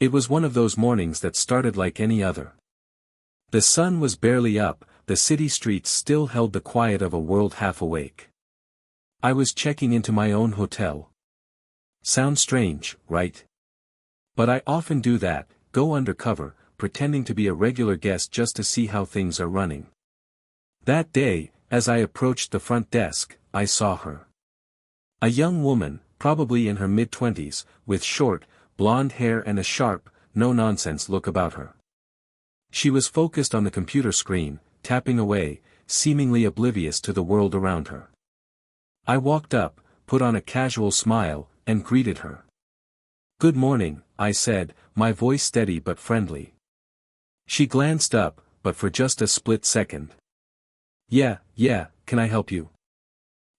It was one of those mornings that started like any other. The sun was barely up, the city streets still held the quiet of a world half awake. I was checking into my own hotel. Sounds strange, right? But I often do that, go undercover, pretending to be a regular guest just to see how things are running. That day, as I approached the front desk, I saw her. A young woman, probably in her mid-20s, with short, blonde hair and a sharp, no-nonsense look about her. She was focused on the computer screen, tapping away, seemingly oblivious to the world around her. I walked up, put on a casual smile, and greeted her. "Good morning," I said, my voice steady but friendly. She glanced up, but for just a split second. Yeah, can I help you?"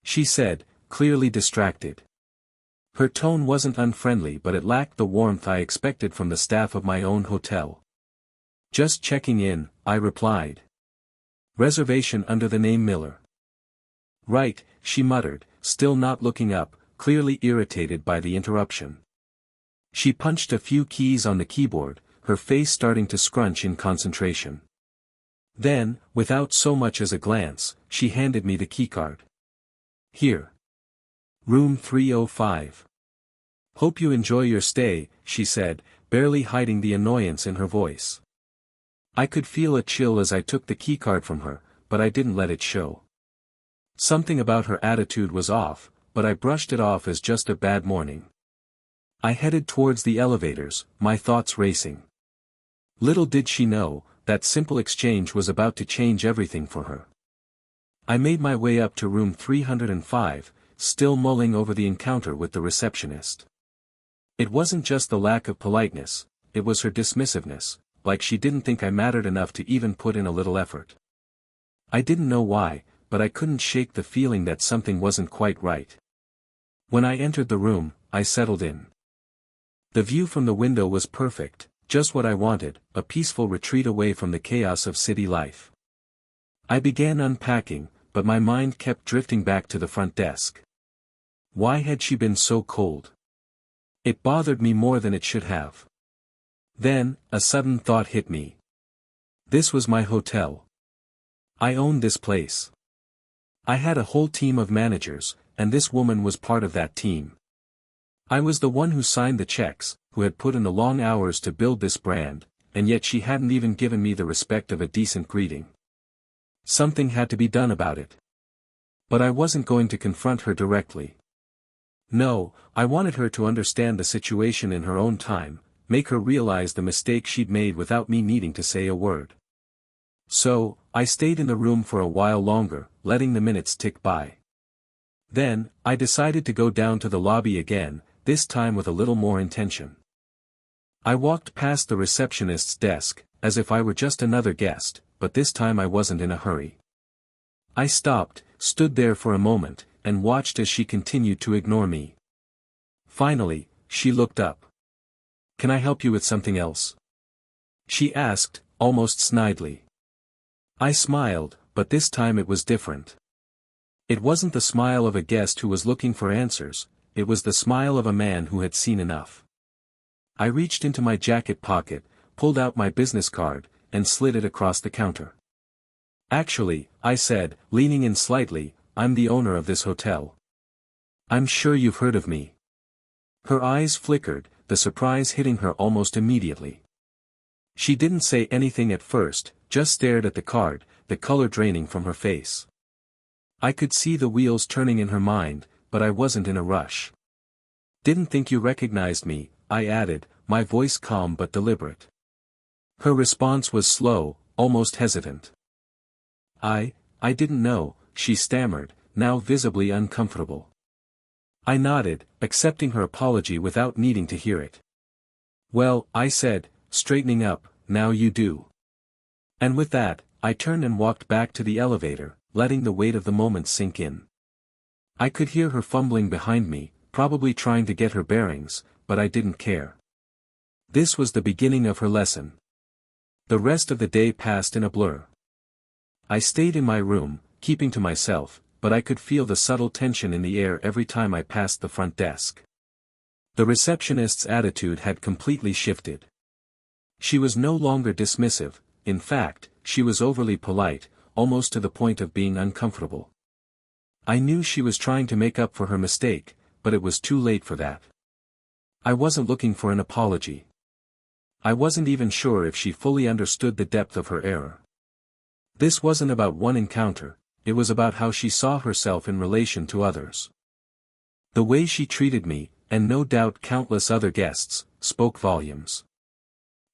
she said, clearly distracted. Her tone wasn't unfriendly, but it lacked the warmth I expected from the staff of my own hotel. "Just checking in," I replied. "Reservation under the name Miller." "Right," she muttered, still not looking up, clearly irritated by the interruption. She punched a few keys on the keyboard, her face starting to scrunch in concentration. Then, without so much as a glance, she handed me the keycard. "Here. Room 305. Hope you enjoy your stay," she said, barely hiding the annoyance in her voice. I could feel a chill as I took the keycard from her, but I didn't let it show. Something about her attitude was off, but I brushed it off as just a bad morning. I headed towards the elevators, my thoughts racing. Little did she know, that simple exchange was about to change everything for her. I made my way up to room 305, still mulling over the encounter with the receptionist. It wasn't just the lack of politeness, it was her dismissiveness, like she didn't think I mattered enough to even put in a little effort. I didn't know why, but I couldn't shake the feeling that something wasn't quite right. When I entered the room, I settled in. The view from the window was perfect, just what I wanted, a peaceful retreat away from the chaos of city life. I began unpacking, but my mind kept drifting back to the front desk. Why had she been so cold? It bothered me more than it should have. Then, a sudden thought hit me. This was my hotel. I owned this place. I had a whole team of managers, and this woman was part of that team. I was the one who signed the checks, who had put in the long hours to build this brand, and yet she hadn't even given me the respect of a decent greeting. Something had to be done about it. But I wasn't going to confront her directly. No, I wanted her to understand the situation in her own time, make her realize the mistake she'd made without me needing to say a word. So, I stayed in the room for a while longer, letting the minutes tick by. Then, I decided to go down to the lobby again, this time with a little more intention. I walked past the receptionist's desk, as if I were just another guest, but this time I wasn't in a hurry. I stopped, stood there for a moment, and watched as she continued to ignore me. Finally, she looked up. "Can I help you with something else?" she asked, almost snidely. I smiled, but this time it was different. It wasn't the smile of a guest who was looking for answers, it was the smile of a man who had seen enough. I reached into my jacket pocket, pulled out my business card, and slid it across the counter. "Actually," I said, leaning in slightly, "I'm the owner of this hotel. I'm sure you've heard of me." Her eyes flickered, the surprise hitting her almost immediately. She didn't say anything at first, just stared at the card, the color draining from her face. I could see the wheels turning in her mind, but I wasn't in a rush. "Didn't think you recognized me," I added, my voice calm but deliberate. Her response was slow, almost hesitant. I didn't know," she stammered, now visibly uncomfortable. I nodded, accepting her apology without needing to hear it. "Well," I said, straightening up, "now you do." And with that, I turned and walked back to the elevator, letting the weight of the moment sink in. I could hear her fumbling behind me, probably trying to get her bearings, but I didn't care. This was the beginning of her lesson. The rest of the day passed in a blur. I stayed in my room, keeping to myself, but I could feel the subtle tension in the air every time I passed the front desk. The receptionist's attitude had completely shifted. She was no longer dismissive, in fact, she was overly polite, almost to the point of being uncomfortable. I knew she was trying to make up for her mistake, but it was too late for that. I wasn't looking for an apology. I wasn't even sure if she fully understood the depth of her error. This wasn't about one encounter, it was about how she saw herself in relation to others. The way she treated me, and no doubt countless other guests, spoke volumes.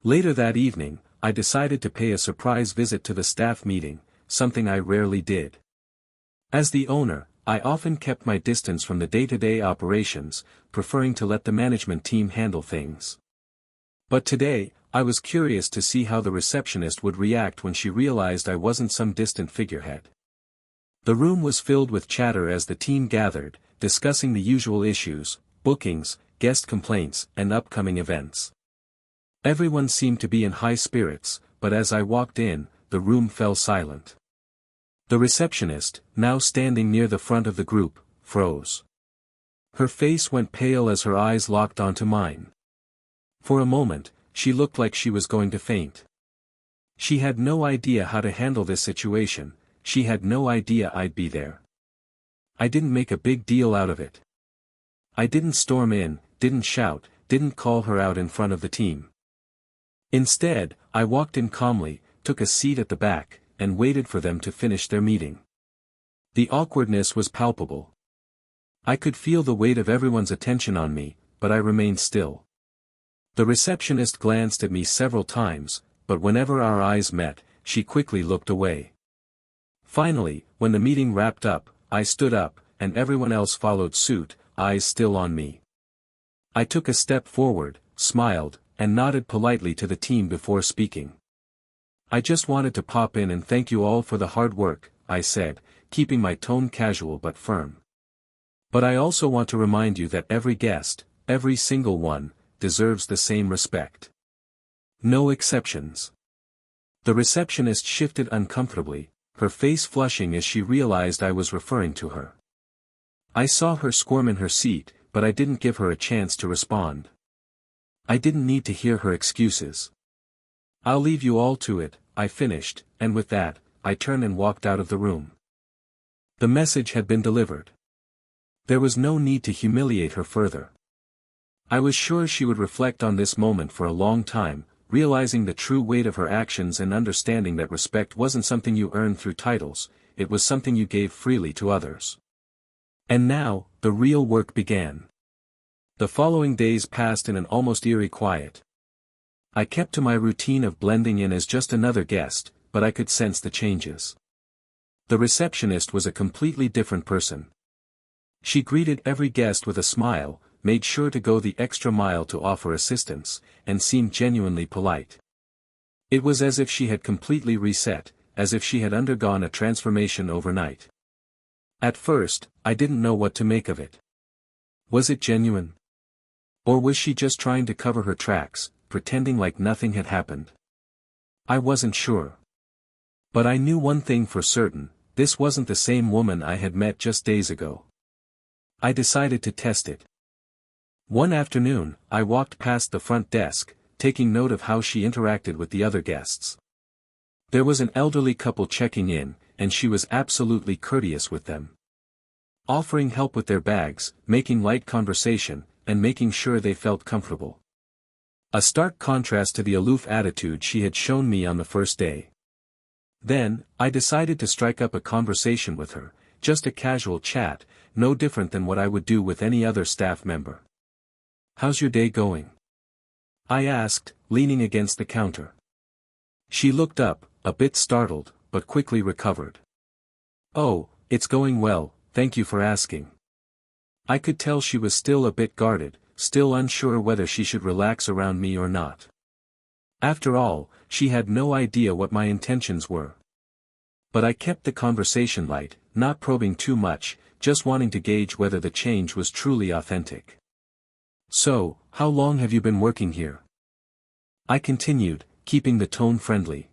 Later that evening, I decided to pay a surprise visit to the staff meeting, something I rarely did. As the owner, I often kept my distance from the day-to-day operations, preferring to let the management team handle things. But today, I was curious to see how the receptionist would react when she realized I wasn't some distant figurehead. The room was filled with chatter as the team gathered, discussing the usual issues, bookings, guest complaints, and upcoming events. Everyone seemed to be in high spirits, but as I walked in, the room fell silent. The receptionist, now standing near the front of the group, froze. Her face went pale as her eyes locked onto mine. For a moment, she looked like she was going to faint. She had no idea how to handle this situation, she had no idea I'd be there. I didn't make a big deal out of it. I didn't storm in, didn't shout, didn't call her out in front of the team. Instead, I walked in calmly, took a seat at the back, and waited for them to finish their meeting. The awkwardness was palpable. I could feel the weight of everyone's attention on me, but I remained still. The receptionist glanced at me several times, but whenever our eyes met, she quickly looked away. Finally, when the meeting wrapped up, I stood up, and everyone else followed suit, eyes still on me. I took a step forward, smiled, and nodded politely to the team before speaking. "I just wanted to pop in and thank you all for the hard work," I said, keeping my tone casual but firm. "But I also want to remind you that every guest, every single one, deserves the same respect. No exceptions." The receptionist shifted uncomfortably, her face flushing as she realized I was referring to her. I saw her squirm in her seat, but I didn't give her a chance to respond. I didn't need to hear her excuses. "I'll leave you all to it," I finished, and with that, I turned and walked out of the room. The message had been delivered. There was no need to humiliate her further. I was sure she would reflect on this moment for a long time, realizing the true weight of her actions and understanding that respect wasn't something you earned through titles, it was something you gave freely to others. And now, the real work began. The following days passed in an almost eerie quiet. I kept to my routine of blending in as just another guest, but I could sense the changes. The receptionist was a completely different person. She greeted every guest with a smile, made sure to go the extra mile to offer assistance, and seemed genuinely polite. It was as if she had completely reset, as if she had undergone a transformation overnight. At first, I didn't know what to make of it. Was it genuine? Or was she just trying to cover her tracks, pretending like nothing had happened? I wasn't sure. But I knew one thing for certain, this wasn't the same woman I had met just days ago. I decided to test it. One afternoon, I walked past the front desk, taking note of how she interacted with the other guests. There was an elderly couple checking in, and she was absolutely courteous with them. Offering help with their bags, making light conversation, and making sure they felt comfortable. A stark contrast to the aloof attitude she had shown me on the first day. Then, I decided to strike up a conversation with her, just a casual chat, no different than what I would do with any other staff member. "How's your day going?" I asked, leaning against the counter. She looked up, a bit startled, but quickly recovered. "Oh, it's going well, thank you for asking." I could tell she was still a bit guarded, still unsure whether she should relax around me or not. After all, she had no idea what my intentions were. But I kept the conversation light, not probing too much, just wanting to gauge whether the change was truly authentic. "So, how long have you been working here?" I continued, keeping the tone friendly.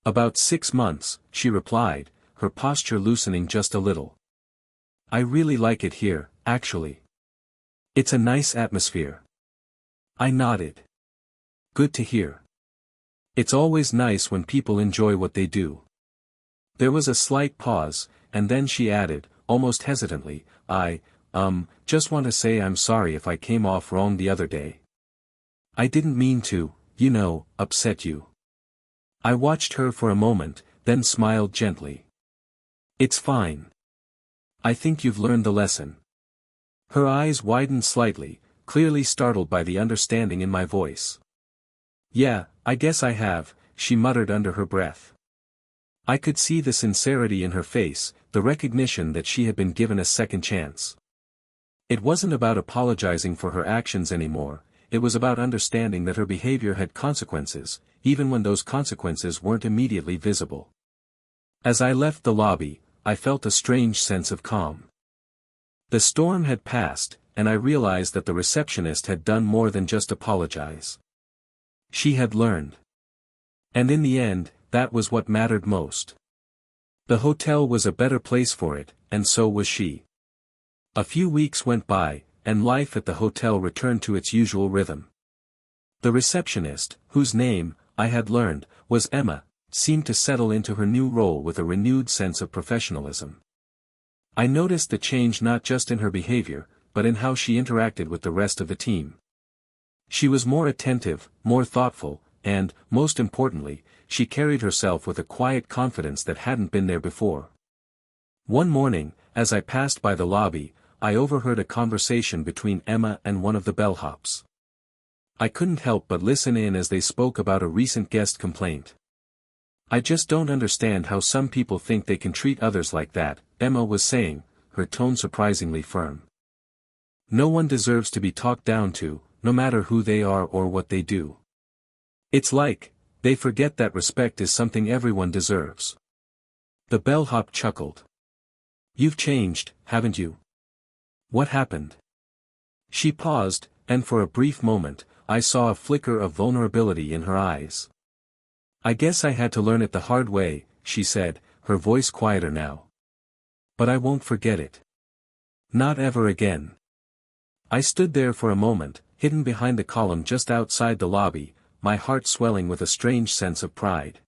"About 6 months," she replied, her posture loosening just a little. "I really like it here, actually. It's a nice atmosphere." I nodded. "Good to hear. It's always nice when people enjoy what they do. There was a slight pause, and then she added, almost hesitantly, just want to say I'm sorry if I came off wrong the other day. I didn't mean to, upset you. I watched her for a moment, then smiled gently. It's fine. I think you've learned the lesson. Her eyes widened slightly, clearly startled by the understanding in my voice. Yeah, I guess I have, she muttered under her breath. I could see the sincerity in her face, the recognition that she had been given a second chance. It wasn't about apologizing for her actions anymore, it was about understanding that her behavior had consequences, even when those consequences weren't immediately visible. As I left the lobby, I felt a strange sense of calm. The storm had passed, and I realized that the receptionist had done more than just apologize. She had learned. And in the end, that was what mattered most. The hotel was a better place for it, and so was she. A few weeks went by, and life at the hotel returned to its usual rhythm. The receptionist, whose name, I had learned, was Emma, seemed to settle into her new role with a renewed sense of professionalism. I noticed the change not just in her behavior, but in how she interacted with the rest of the team. She was more attentive, more thoughtful, and, most importantly, she carried herself with a quiet confidence that hadn't been there before. One morning, as I passed by the lobby, I overheard a conversation between Emma and one of the bellhops. I couldn't help but listen in as they spoke about a recent guest complaint. I just don't understand how some people think they can treat others like that, Emma was saying, her tone surprisingly firm. No one deserves to be talked down to, no matter who they are or what they do. It's like, they forget that respect is something everyone deserves. The bellhop chuckled. You've changed, haven't you? What happened? She paused, and for a brief moment, I saw a flicker of vulnerability in her eyes. I guess I had to learn it the hard way, she said, her voice quieter now. But I won't forget it. Not ever again. I stood there for a moment, hidden behind the column just outside the lobby, my heart swelling with a strange sense of pride.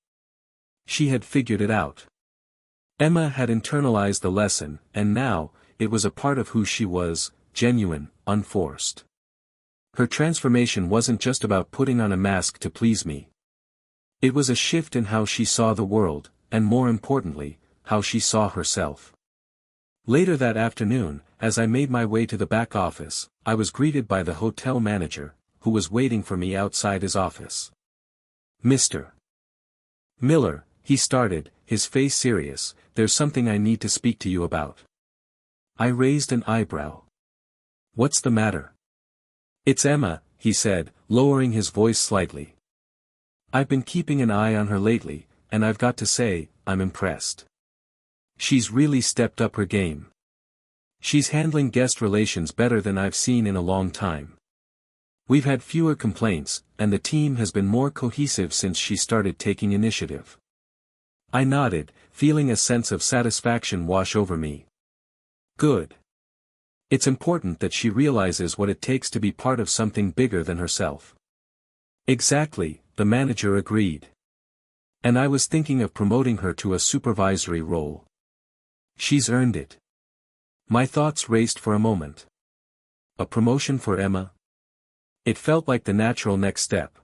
She had figured it out. Emma had internalized the lesson, and now, it was a part of who she was, genuine, unforced. Her transformation wasn't just about putting on a mask to please me. It was a shift in how she saw the world, and more importantly, how she saw herself. Later that afternoon, as I made my way to the back office, I was greeted by the hotel manager, who was waiting for me outside his office. Mr. Miller, he started, his face serious, there's something I need to speak to you about. I raised an eyebrow. What's the matter? It's Emma, he said, lowering his voice slightly. I've been keeping an eye on her lately, and I've got to say, I'm impressed. She's really stepped up her game. She's handling guest relations better than I've seen in a long time. We've had fewer complaints, and the team has been more cohesive since she started taking initiative. I nodded, feeling a sense of satisfaction wash over me. Good. It's important that she realizes what it takes to be part of something bigger than herself. Exactly, the manager agreed. And I was thinking of promoting her to a supervisory role. She's earned it. My thoughts raced for a moment. A promotion for Emma? It felt like the natural next step.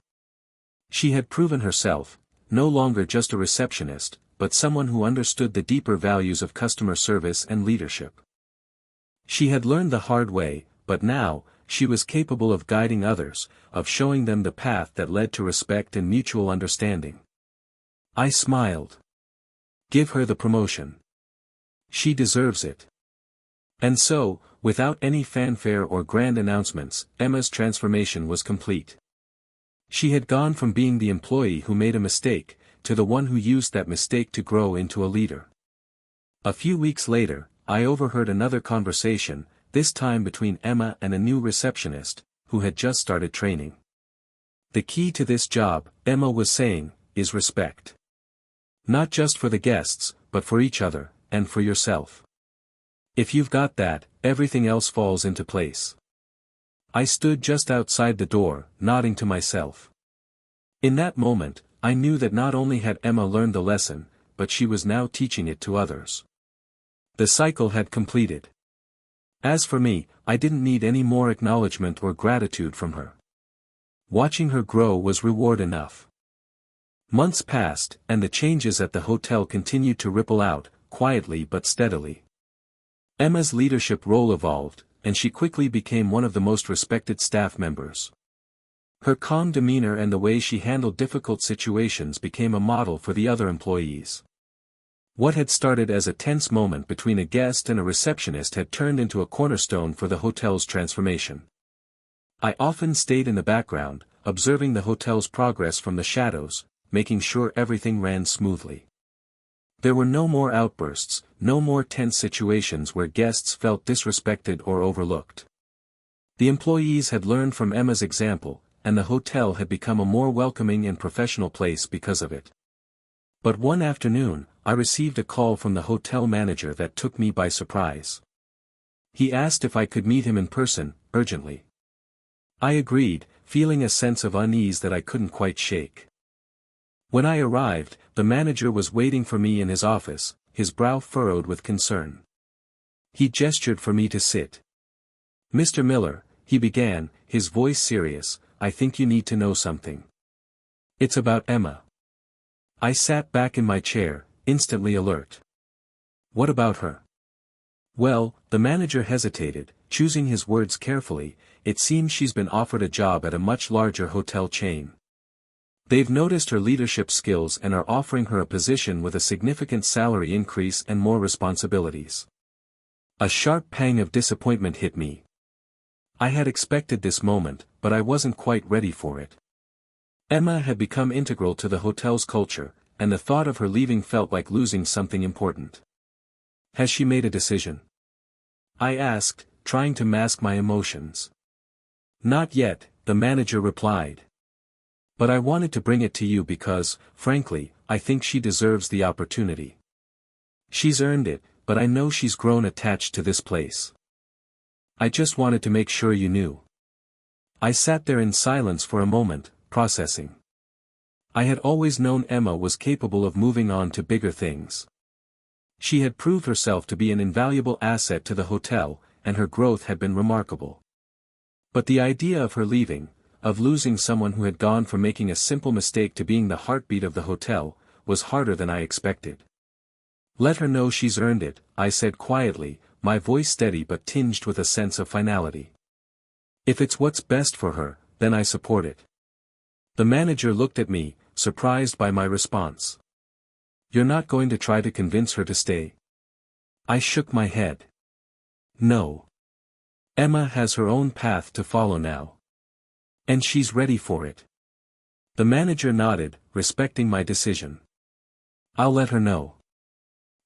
She had proven herself, no longer just a receptionist, but someone who understood the deeper values of customer service and leadership. She had learned the hard way, but now, she was capable of guiding others, of showing them the path that led to respect and mutual understanding. I smiled. Give her the promotion. She deserves it. And so, without any fanfare or grand announcements, Emma's transformation was complete. She had gone from being the employee who made a mistake, to the one who used that mistake to grow into a leader. A few weeks later, I overheard another conversation, this time between Emma and a new receptionist, who had just started training. The key to this job, Emma was saying, is respect. Not just for the guests, but for each other, and for yourself. If you've got that, everything else falls into place. I stood just outside the door, nodding to myself. In that moment, I knew that not only had Emma learned the lesson, but she was now teaching it to others. The cycle had completed. As for me, I didn't need any more acknowledgement or gratitude from her. Watching her grow was reward enough. Months passed, and the changes at the hotel continued to ripple out, quietly but steadily. Emma's leadership role evolved, and she quickly became one of the most respected staff members. Her calm demeanor and the way she handled difficult situations became a model for the other employees. What had started as a tense moment between a guest and a receptionist had turned into a cornerstone for the hotel's transformation. I often stayed in the background, observing the hotel's progress from the shadows, making sure everything ran smoothly. There were no more outbursts, no more tense situations where guests felt disrespected or overlooked. The employees had learned from Emma's example, and the hotel had become a more welcoming and professional place because of it. But one afternoon, I received a call from the hotel manager that took me by surprise. He asked if I could meet him in person, urgently. I agreed, feeling a sense of unease that I couldn't quite shake. When I arrived, the manager was waiting for me in his office, his brow furrowed with concern. He gestured for me to sit. "Mr. Miller," he began, his voice serious, "I think you need to know something. It's about Emma." I sat back in my chair, instantly alert. "What about her?" "Well," the manager hesitated, choosing his words carefully, "it seems she's been offered a job at a much larger hotel chain. They've noticed her leadership skills and are offering her a position with a significant salary increase and more responsibilities." A sharp pang of disappointment hit me. I had expected this moment, but I wasn't quite ready for it. Emma had become integral to the hotel's culture, and the thought of her leaving felt like losing something important. "Has she made a decision?" I asked, trying to mask my emotions. "Not yet," the manager replied. "But I wanted to bring it to you because, frankly, I think she deserves the opportunity. She's earned it, but I know she's grown attached to this place. I just wanted to make sure you knew." I sat there in silence for a moment, processing. I had always known Emma was capable of moving on to bigger things. She had proved herself to be an invaluable asset to the hotel, and her growth had been remarkable. But the idea of her leaving, of losing someone who had gone from making a simple mistake to being the heartbeat of the hotel, was harder than I expected. "Let her know she's earned it," I said quietly, my voice steady but tinged with a sense of finality. "If it's what's best for her, then I support it." The manager looked at me, surprised by my response. "You're not going to try to convince her to stay?" I shook my head. "No. Emma has her own path to follow now. And she's ready for it." The manager nodded, respecting my decision. "I'll let her know."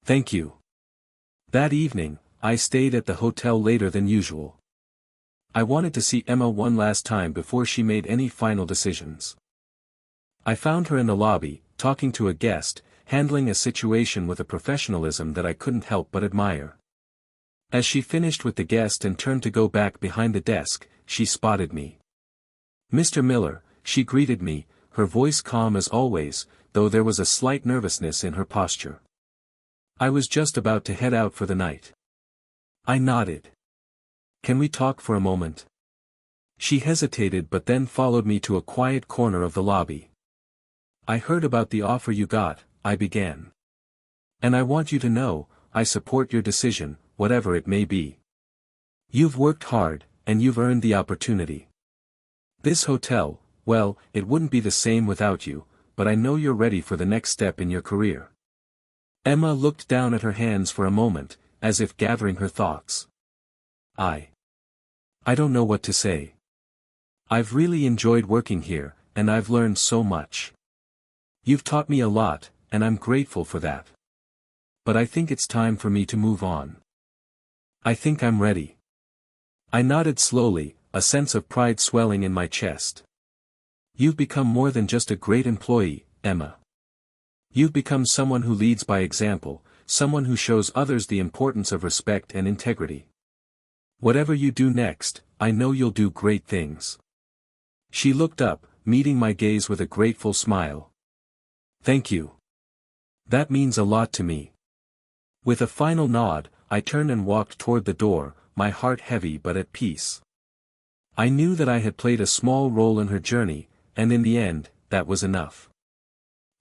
"Thank you." That evening, I stayed at the hotel later than usual. I wanted to see Emma one last time before she made any final decisions. I found her in the lobby, talking to a guest, handling a situation with a professionalism that I couldn't help but admire. As she finished with the guest and turned to go back behind the desk, she spotted me. "Mr. Miller," she greeted me, her voice calm as always, though there was a slight nervousness in her posture. I was just about to head out for the night. I nodded. "Can we talk for a moment?" She hesitated but then followed me to a quiet corner of the lobby. "I heard about the offer you got," I began. "And I want you to know, I support your decision, whatever it may be. You've worked hard, and you've earned the opportunity. This hotel, well, it wouldn't be the same without you, but I know you're ready for the next step in your career." Emma looked down at her hands for a moment, as if gathering her thoughts. I don't know what to say. I've really enjoyed working here, and I've learned so much. You've taught me a lot, and I'm grateful for that. But I think it's time for me to move on. I think I'm ready." I nodded slowly, a sense of pride swelling in my chest. "You've become more than just a great employee, Emma. You've become someone who leads by example, someone who shows others the importance of respect and integrity. Whatever you do next, I know you'll do great things." She looked up, meeting my gaze with a grateful smile. Thank you. That means a lot to me. With a final nod, I turned and walked toward the door, my heart heavy but at peace. I knew that I had played a small role in her journey, and in the end, that was enough.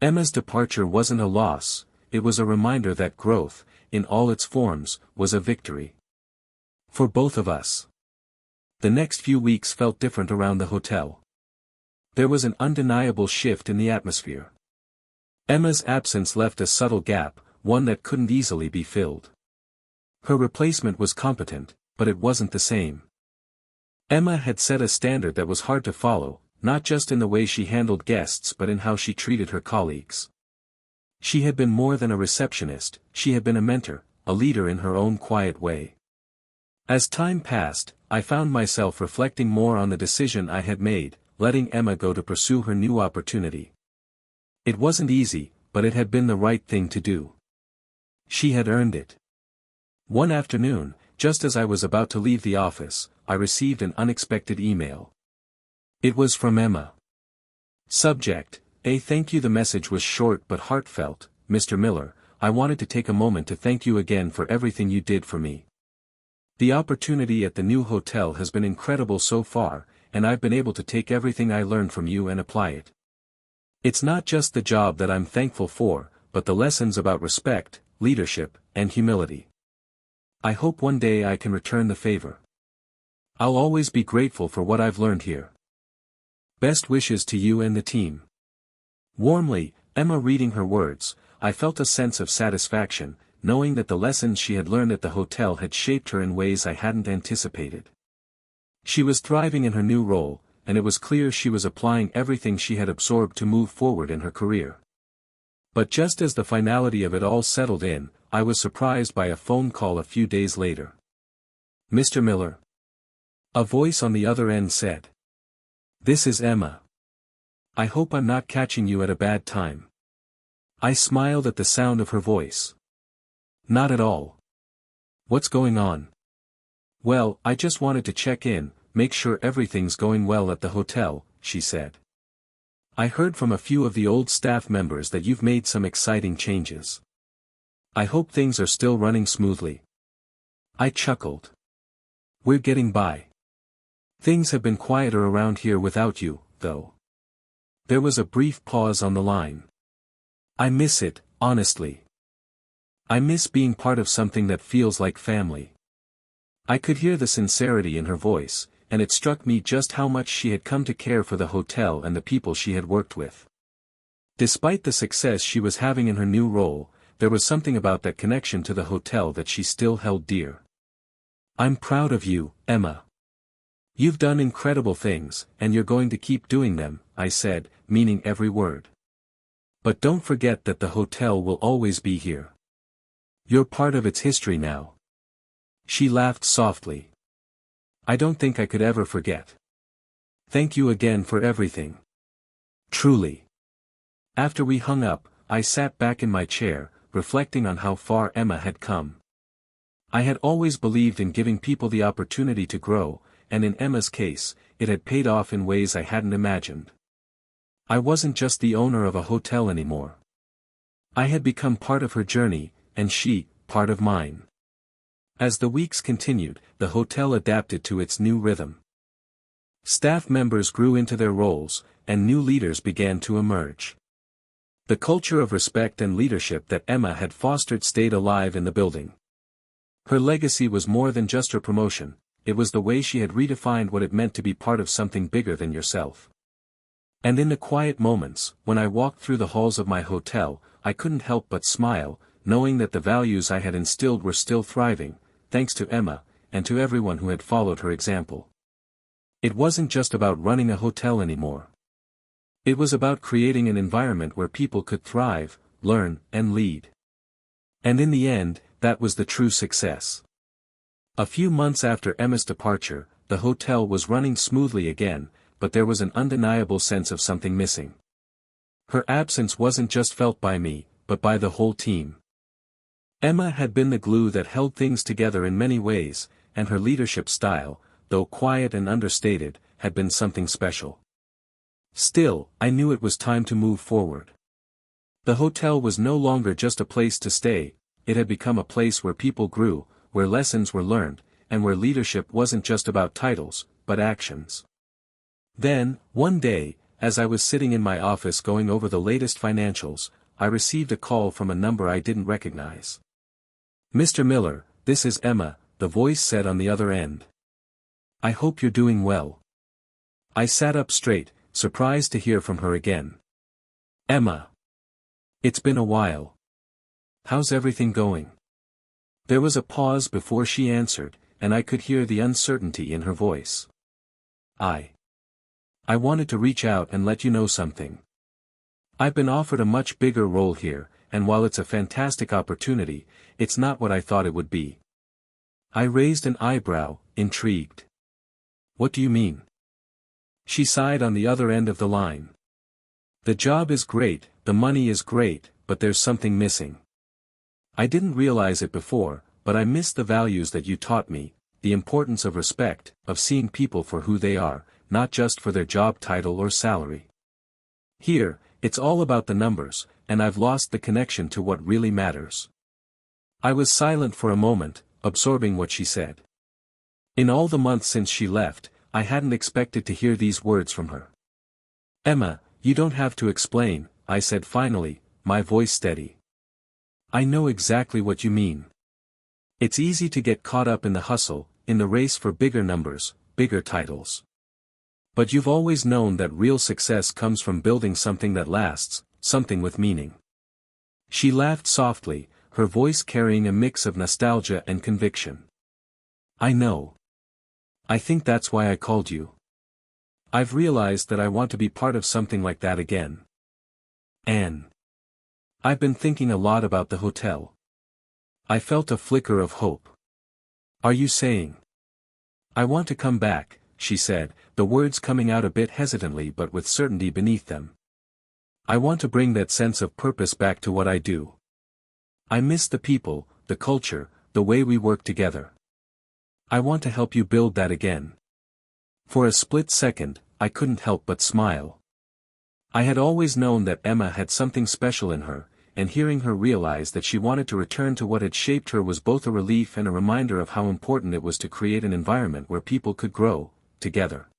Emma's departure wasn't a loss, it was a reminder that growth, in all its forms, was a victory. For both of us. The next few weeks felt different around the hotel. There was an undeniable shift in the atmosphere. Emma's absence left a subtle gap, one that couldn't easily be filled. Her replacement was competent, but it wasn't the same. Emma had set a standard that was hard to follow, not just in the way she handled guests but in how she treated her colleagues. She had been more than a receptionist, she had been a mentor, a leader in her own quiet way. As time passed, I found myself reflecting more on the decision I had made, letting Emma go to pursue her new opportunity. It wasn't easy, but it had been the right thing to do. She had earned it. One afternoon, just as I was about to leave the office, I received an unexpected email. It was from Emma. Subject: A thank you. The message was short but heartfelt. Mr. Miller, I wanted to take a moment to thank you again for everything you did for me. The opportunity at the new hotel has been incredible so far, and I've been able to take everything I learned from you and apply it. It's not just the job that I'm thankful for, but the lessons about respect, leadership, and humility. I hope one day I can return the favor. I'll always be grateful for what I've learned here. Best wishes to you and the team. Warmly, Emma. Reading her words, I felt a sense of satisfaction, knowing that the lessons she had learned at the hotel had shaped her in ways I hadn't anticipated. She was thriving in her new role, and it was clear she was applying everything she had absorbed to move forward in her career. But just as the finality of it all settled in, I was surprised by a phone call a few days later. Mr. Miller. A voice on the other end said. This is Emma. I hope I'm not catching you at a bad time. I smiled at the sound of her voice. Not at all. What's going on? Well, I just wanted to check in, make sure everything's going well at the hotel, she said. I heard from a few of the old staff members that you've made some exciting changes. I hope things are still running smoothly. I chuckled. We're getting by. Things have been quieter around here without you, though. There was a brief pause on the line. I miss it, honestly. I miss being part of something that feels like family. I could hear the sincerity in her voice, and it struck me just how much she had come to care for the hotel and the people she had worked with. Despite the success she was having in her new role, there was something about that connection to the hotel that she still held dear. I'm proud of you, Emma. You've done incredible things, and you're going to keep doing them, I said, meaning every word. But don't forget that the hotel will always be here. You're part of its history now. She laughed softly. I don't think I could ever forget. Thank you again for everything. Truly. After we hung up, I sat back in my chair, reflecting on how far Emma had come. I had always believed in giving people the opportunity to grow, and in Emma's case, it had paid off in ways I hadn't imagined. I wasn't just the owner of a hotel anymore. I had become part of her journey, and she, part of mine. As the weeks continued, the hotel adapted to its new rhythm. Staff members grew into their roles, and new leaders began to emerge. The culture of respect and leadership that Emma had fostered stayed alive in the building. Her legacy was more than just her promotion, it was the way she had redefined what it meant to be part of something bigger than yourself. And in the quiet moments, when I walked through the halls of my hotel, I couldn't help but smile, knowing that the values I had instilled were still thriving, thanks to Emma, and to everyone who had followed her example. It wasn't just about running a hotel anymore. It was about creating an environment where people could thrive, learn, and lead. And in the end, that was the true success. A few months after Emma's departure, the hotel was running smoothly again, but there was an undeniable sense of something missing. Her absence wasn't just felt by me, but by the whole team. Emma had been the glue that held things together in many ways, and her leadership style, though quiet and understated, had been something special. Still, I knew it was time to move forward. The hotel was no longer just a place to stay, it had become a place where people grew, where lessons were learned, and where leadership wasn't just about titles, but actions. Then, one day, as I was sitting in my office going over the latest financials, I received a call from a number I didn't recognize. "Mr. Miller, this is Emma," the voice said on the other end. "I hope you're doing well." I sat up straight, surprised to hear from her again. "Emma. It's been a while. How's everything going?" There was a pause before she answered, and I could hear the uncertainty in her voice. I wanted to reach out and let you know something. I've been offered a much bigger role here, and while it's a fantastic opportunity, it's not what I thought it would be." I raised an eyebrow, intrigued. "What do you mean?" She sighed on the other end of the line. "The job is great, the money is great, but there's something missing. I didn't realize it before, but I miss the values that you taught me, the importance of respect, of seeing people for who they are, not just for their job title or salary. Here, it's all about the numbers, and I've lost the connection to what really matters." I was silent for a moment, absorbing what she said. In all the months since she left, I hadn't expected to hear these words from her. "Emma, you don't have to explain," I said finally, my voice steady. "I know exactly what you mean. It's easy to get caught up in the hustle, in the race for bigger numbers, bigger titles. But you've always known that real success comes from building something that lasts, something with meaning." She laughed softly, her voice carrying a mix of nostalgia and conviction. "I know. I think that's why I called you. I've realized that I want to be part of something like that again. And I've been thinking a lot about the hotel." I felt a flicker of hope. "Are you saying?" "I want to come back," she said, the words coming out a bit hesitantly but with certainty beneath them. "I want to bring that sense of purpose back to what I do. I miss the people, the culture, the way we work together. I want to help you build that again." For a split second, I couldn't help but smile. I had always known that Emma had something special in her, and hearing her realize that she wanted to return to what had shaped her was both a relief and a reminder of how important it was to create an environment where people could grow, together.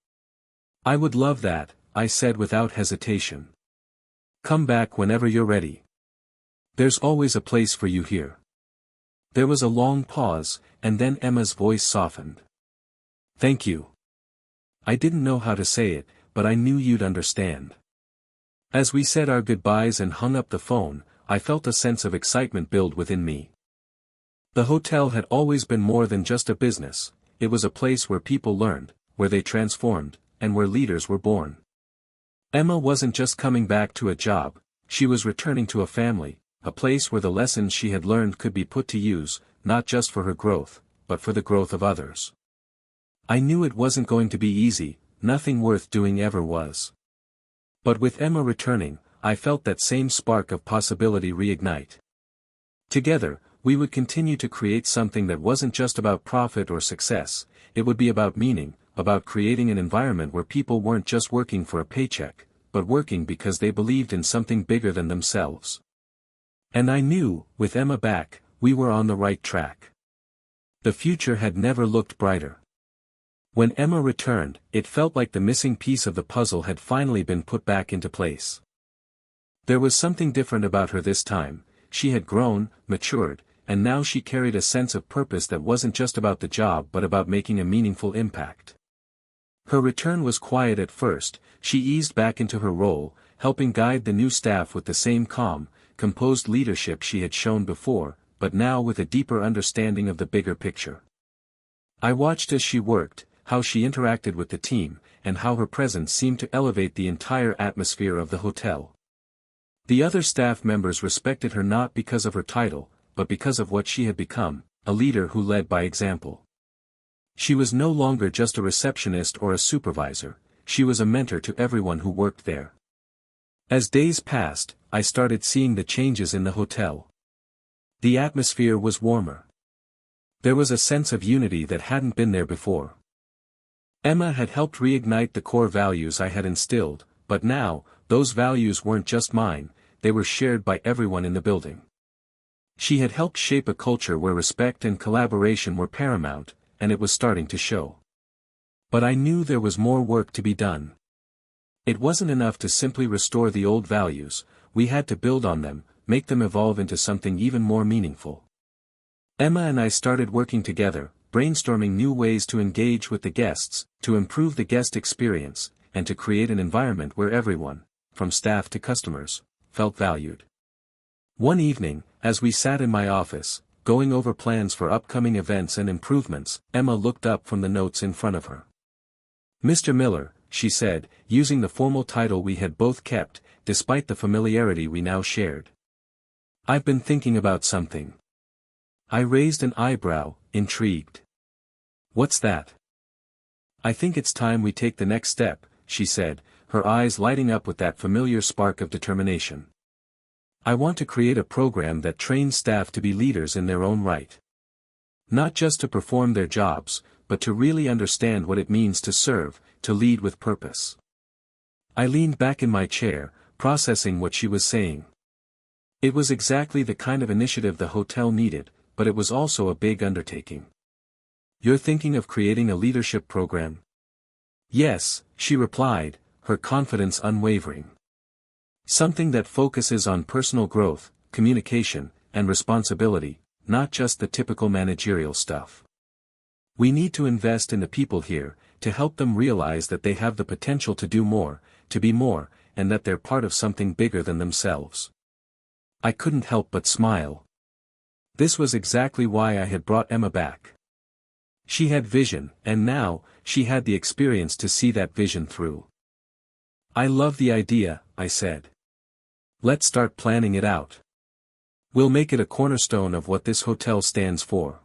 "I would love that," I said without hesitation. "Come back whenever you're ready. There's always a place for you here." There was a long pause, and then Emma's voice softened. "Thank you. I didn't know how to say it, but I knew you'd understand." As we said our goodbyes and hung up the phone, I felt a sense of excitement build within me. The hotel had always been more than just a business, it was a place where people learned, where they transformed, and where leaders were born. Emma wasn't just coming back to a job, she was returning to a family, a place where the lessons she had learned could be put to use, not just for her growth, but for the growth of others. I knew it wasn't going to be easy, nothing worth doing ever was. But with Emma returning, I felt that same spark of possibility reignite. Together, we would continue to create something that wasn't just about profit or success, it would be about meaning, about creating an environment where people weren't just working for a paycheck, but working because they believed in something bigger than themselves. And I knew, with Emma back, we were on the right track. The future had never looked brighter. When Emma returned, it felt like the missing piece of the puzzle had finally been put back into place. There was something different about her this time, she had grown, matured, and now she carried a sense of purpose that wasn't just about the job but about making a meaningful impact. Her return was quiet at first, she eased back into her role, helping guide the new staff with the same calm, composed leadership she had shown before, but now with a deeper understanding of the bigger picture. I watched as she worked, how she interacted with the team, and how her presence seemed to elevate the entire atmosphere of the hotel. The other staff members respected her not because of her title, but because of what she had become, a leader who led by example. She was no longer just a receptionist or a supervisor, she was a mentor to everyone who worked there. As days passed, I started seeing the changes in the hotel. The atmosphere was warmer. There was a sense of unity that hadn't been there before. Emma had helped reignite the core values I had instilled, but now, those values weren't just mine, they were shared by everyone in the building. She had helped shape a culture where respect and collaboration were paramount, and it was starting to show. But I knew there was more work to be done. It wasn't enough to simply restore the old values, we had to build on them, make them evolve into something even more meaningful. Emma and I started working together, brainstorming new ways to engage with the guests, to improve the guest experience, and to create an environment where everyone, from staff to customers, felt valued. One evening, as we sat in my office, going over plans for upcoming events and improvements, Emma looked up from the notes in front of her. "Mr. Miller," she said, using the formal title we had both kept, despite the familiarity we now shared. "I've been thinking about something." I raised an eyebrow, intrigued. "What's that?" "I think it's time we take the next step," she said, her eyes lighting up with that familiar spark of determination. "I want to create a program that trains staff to be leaders in their own right. Not just to perform their jobs, but to really understand what it means to serve, to lead with purpose." I leaned back in my chair, processing what she was saying. It was exactly the kind of initiative the hotel needed, but it was also a big undertaking. "You're thinking of creating a leadership program?" "Yes," she replied, her confidence unwavering. "Something that focuses on personal growth, communication, and responsibility, not just the typical managerial stuff. We need to invest in the people here, to help them realize that they have the potential to do more, to be more, and that they're part of something bigger than themselves." I couldn't help but smile. This was exactly why I had brought Emma back. She had vision, and now, she had the experience to see that vision through. "I love the idea," I said. "Let's start planning it out. We'll make it a cornerstone of what this hotel stands for."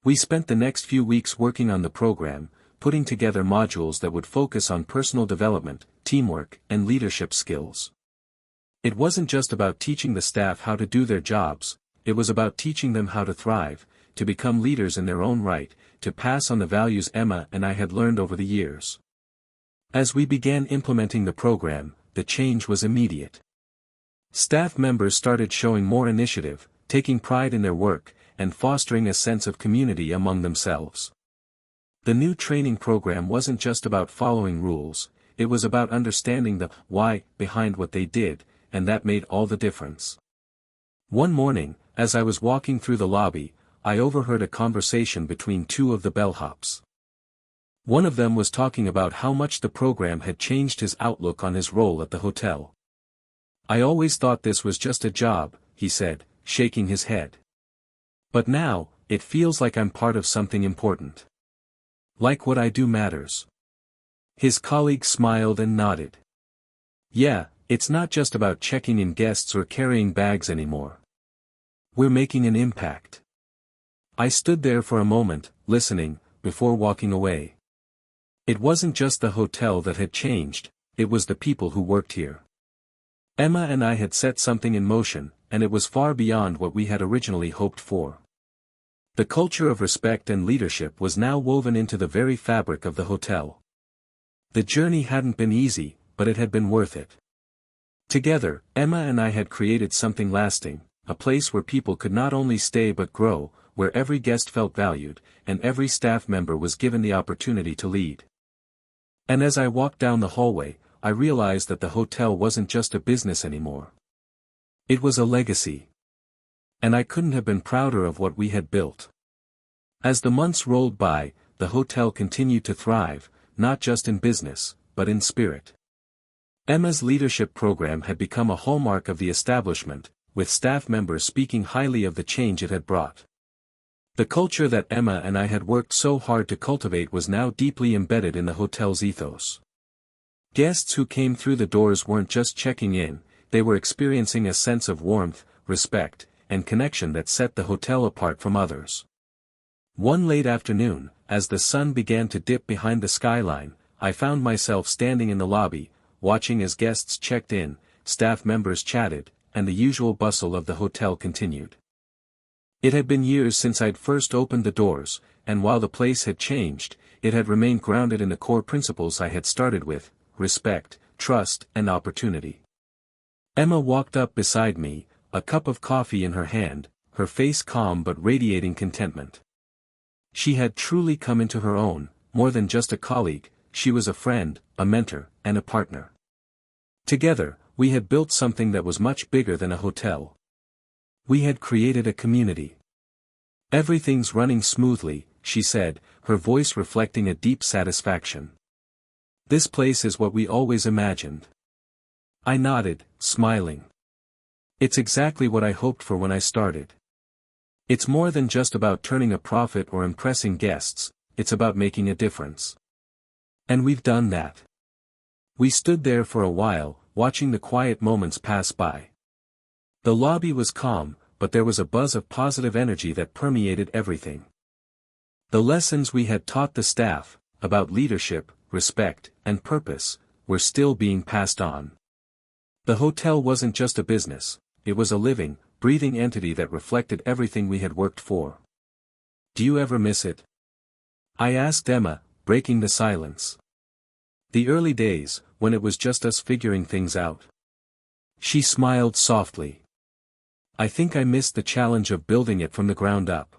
We spent the next few weeks working on the program, putting together modules that would focus on personal development, teamwork, and leadership skills. It wasn't just about teaching the staff how to do their jobs, it was about teaching them how to thrive, to become leaders in their own right, to pass on the values Emma and I had learned over the years. As we began implementing the program, the change was immediate. Staff members started showing more initiative, taking pride in their work, and fostering a sense of community among themselves. The new training program wasn't just about following rules, it was about understanding the why behind what they did, and that made all the difference. One morning, as I was walking through the lobby, I overheard a conversation between two of the bellhops. One of them was talking about how much the program had changed his outlook on his role at the hotel. "I always thought this was just a job," he said, shaking his head. "But now, it feels like I'm part of something important. Like what I do matters." His colleague smiled and nodded. "Yeah, it's not just about checking in guests or carrying bags anymore. We're making an impact." I stood there for a moment, listening, before walking away. It wasn't just the hotel that had changed, it was the people who worked here. Emma and I had set something in motion, and it was far beyond what we had originally hoped for. The culture of respect and leadership was now woven into the very fabric of the hotel. The journey hadn't been easy, but it had been worth it. Together, Emma and I had created something lasting, a place where people could not only stay but grow, where every guest felt valued, and every staff member was given the opportunity to lead. And as I walked down the hallway, I realized that the hotel wasn't just a business anymore. It was a legacy. And I couldn't have been prouder of what we had built. As the months rolled by, the hotel continued to thrive, not just in business, but in spirit. Emma's leadership program had become a hallmark of the establishment, with staff members speaking highly of the change it had brought. The culture that Emma and I had worked so hard to cultivate was now deeply embedded in the hotel's ethos. Guests who came through the doors weren't just checking in, they were experiencing a sense of warmth, respect, and connection that set the hotel apart from others. One late afternoon, as the sun began to dip behind the skyline, I found myself standing in the lobby, watching as guests checked in, staff members chatted, and the usual bustle of the hotel continued. It had been years since I'd first opened the doors, and while the place had changed, it had remained grounded in the core principles I had started with: respect, trust, and opportunity. Emma walked up beside me, a cup of coffee in her hand, her face calm but radiating contentment. She had truly come into her own, more than just a colleague, she was a friend, a mentor, and a partner. Together, we had built something that was much bigger than a hotel. We had created a community. "Everything's running smoothly," she said, her voice reflecting a deep satisfaction. "This place is what we always imagined." I nodded, smiling. "It's exactly what I hoped for when I started. It's more than just about turning a profit or impressing guests, it's about making a difference. And we've done that." We stood there for a while, watching the quiet moments pass by. The lobby was calm, but there was a buzz of positive energy that permeated everything. The lessons we had taught the staff, about leadership, respect, and purpose, were still being passed on. The hotel wasn't just a business, it was a living, breathing entity that reflected everything we had worked for. "Do you ever miss it?" I asked Emma, breaking the silence. "The early days, when it was just us figuring things out." She smiled softly. "I think I missed the challenge of building it from the ground up.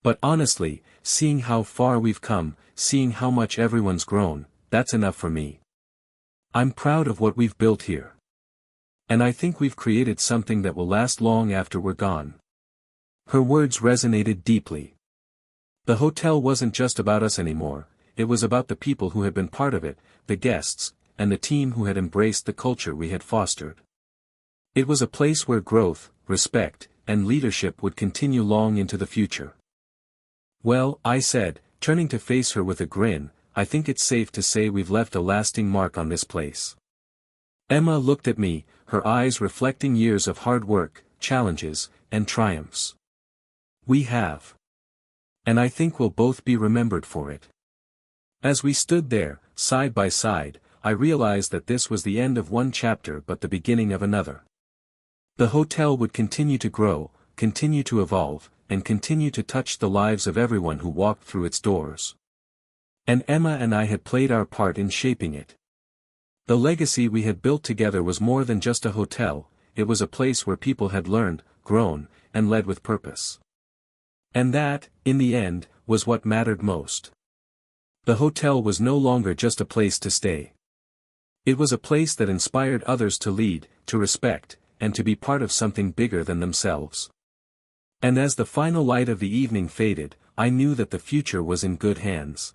But honestly, seeing how far we've come, seeing how much everyone's grown, that's enough for me. I'm proud of what we've built here. And I think we've created something that will last long after we're gone." Her words resonated deeply. The hotel wasn't just about us anymore, it was about the people who had been part of it, the guests, and the team who had embraced the culture we had fostered. It was a place where growth, respect, and leadership would continue long into the future. "Well," I said, turning to face her with a grin, "I think it's safe to say we've left a lasting mark on this place." Emma looked at me, her eyes reflecting years of hard work, challenges, and triumphs. "We have. And I think we'll both be remembered for it." As we stood there, side by side, I realized that this was the end of one chapter but the beginning of another. The hotel would continue to grow, continue to evolve, and continue to touch the lives of everyone who walked through its doors. And Emma and I had played our part in shaping it. The legacy we had built together was more than just a hotel, it was a place where people had learned, grown, and led with purpose. And that, in the end, was what mattered most. The hotel was no longer just a place to stay. It was a place that inspired others to lead, to respect, and to be part of something bigger than themselves. And as the final light of the evening faded, I knew that the future was in good hands.